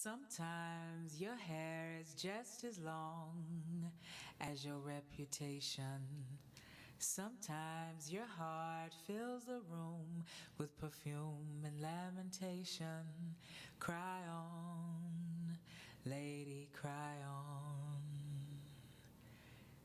Sometimes your hair is just as long as your reputation. Sometimes your heart fills the room with perfume and lamentation. Cry on, lady, cry on.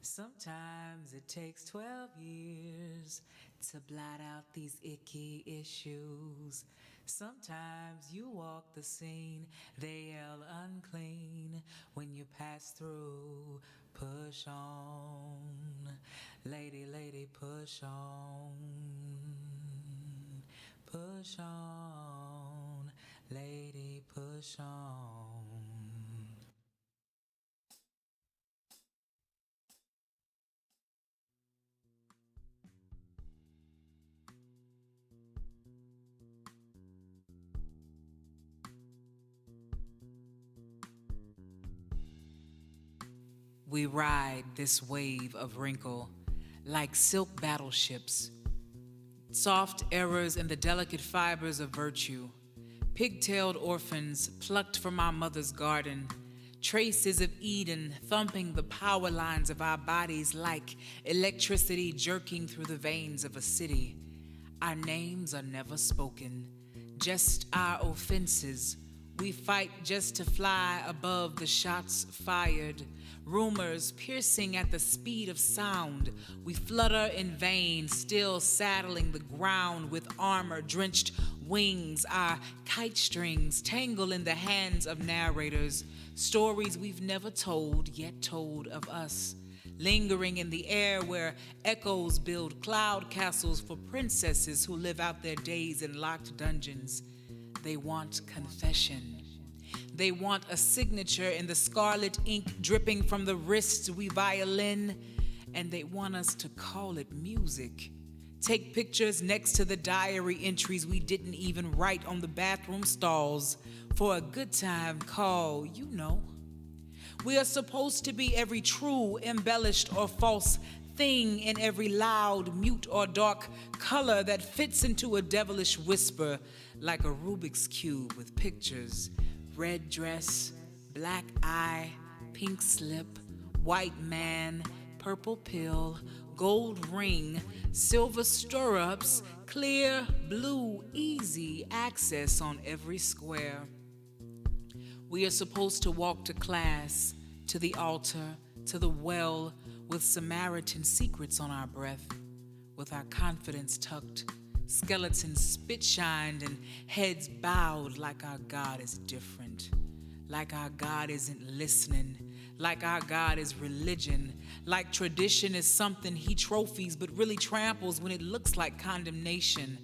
Sometimes it takes 12 years to blot out these icky issues. Sometimes you walk the scene, they yell unclean when you pass through. Push on, lady, lady, push on. Push on, lady, push on. We ride this wave of wrinkle like silk battleships, soft errors in the delicate fibers of virtue, pig-tailed orphans plucked from our mother's garden, traces of Eden thumping the power lines of our bodies like electricity jerking through the veins of a city. Our names are never spoken, just our offenses. We fight just to fly above the shots fired. Rumors piercing at the speed of sound. We flutter in vain, still saddling the ground with armor-drenched wings. Our kite strings tangle in the hands of narrators. Stories we've never told, yet told of us. Lingering in the air where echoes build cloud castles for princesses who live out their days in locked dungeons. They want confession. They want a signature in the scarlet ink dripping from the wrists we violin, and they want us to call it music. Take pictures next to the diary entries we didn't even write on the bathroom stalls for a good time call, you know. We are supposed to be every true, embellished, or false thing in every loud, mute, or dark color that fits into a devilish whisper like a Rubik's Cube with pictures. Red dress, black eye, pink slip, white man, purple pill, gold ring, silver stirrups, clear, blue, easy access on every square. We are supposed to walk to class, to the altar, to the well, with Samaritan secrets on our breath, with our confidence tucked, skeletons spit-shined and heads bowed like our God is different, like our God isn't listening, like our God is religion, like tradition is something he trophies but really tramples when it looks like condemnation,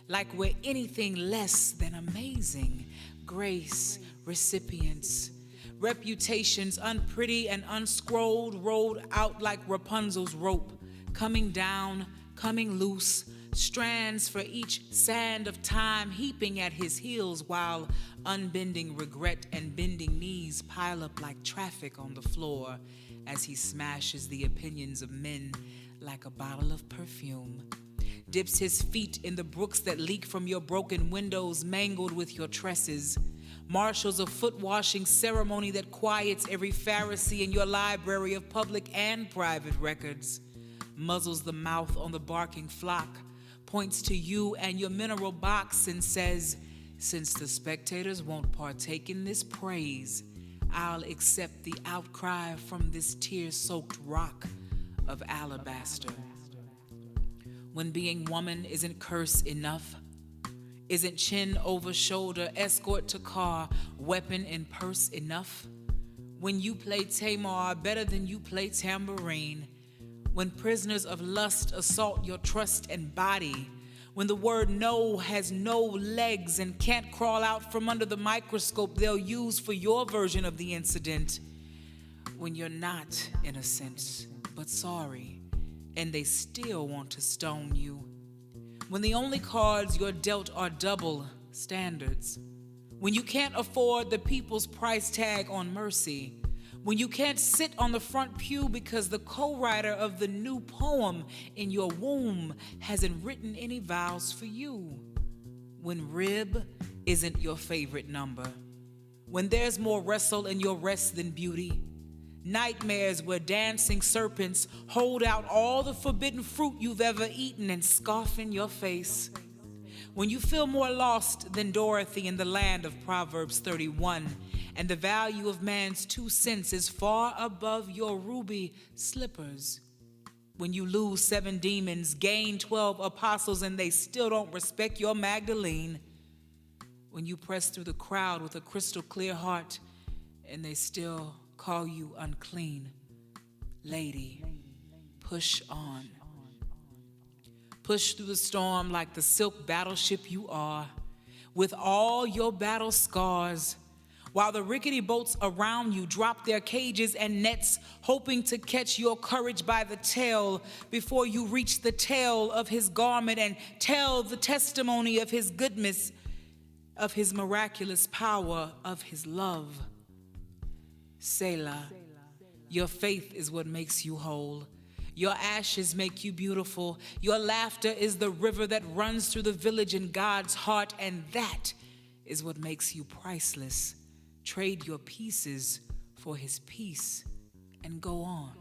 like we're anything less than amazing, grace, recipients, reputations unpretty and unscrolled, rolled out like Rapunzel's rope, coming down, coming loose, strands for each sand of time heaping at his heels while unbending regret and bending knees pile up like traffic on the floor as he smashes the opinions of men like a bottle of perfume. Dips his feet in the brooks that leak from your broken windows mangled with your tresses. Marshals a foot-washing ceremony that quiets every Pharisee in your library of public and private records. Muzzles the mouth on the barking flock, points to you and your mineral box and says, since the spectators won't partake in this praise, I'll accept the outcry from this tear-soaked rock of alabaster. When being woman isn't curse enough, isn't chin over shoulder, escort to car, weapon in purse enough? When you play Tamar better than you play tambourine, when prisoners of lust assault your trust and body, when the word no has no legs and can't crawl out from under the microscope they'll use for your version of the incident, when you're not innocent but sorry and they still want to stone you, when the only cards you're dealt are double standards, when you can't afford the people's price tag on mercy, when you can't sit on the front pew because the co-writer of the new poem in your womb hasn't written any vows for you, when rib isn't your favorite number, When there's more wrestle in your rest than beauty, nightmares where dancing serpents hold out all the forbidden fruit you've ever eaten and scoff in your face. When you feel more lost than Dorothy in the land of Proverbs 31, and the value of man's 2 cents is far above your ruby slippers. When you lose 7 demons, gain 12 apostles, and they still don't respect your Magdalene. When you press through the crowd with a crystal clear heart, and they still call you unclean. Lady, push on. Push through the storm like the silk battleship you are, with all your battle scars, while the rickety boats around you drop their cages and nets, hoping to catch your courage by the tail before you reach the tail of his garment and tell the testimony of his goodness, of his miraculous power, of his love. Tsela, your faith is what makes you whole. Your ashes make you beautiful. Your laughter is the river that runs through the village in God's heart, and that is what makes you priceless. Trade your pieces for his peace and go on.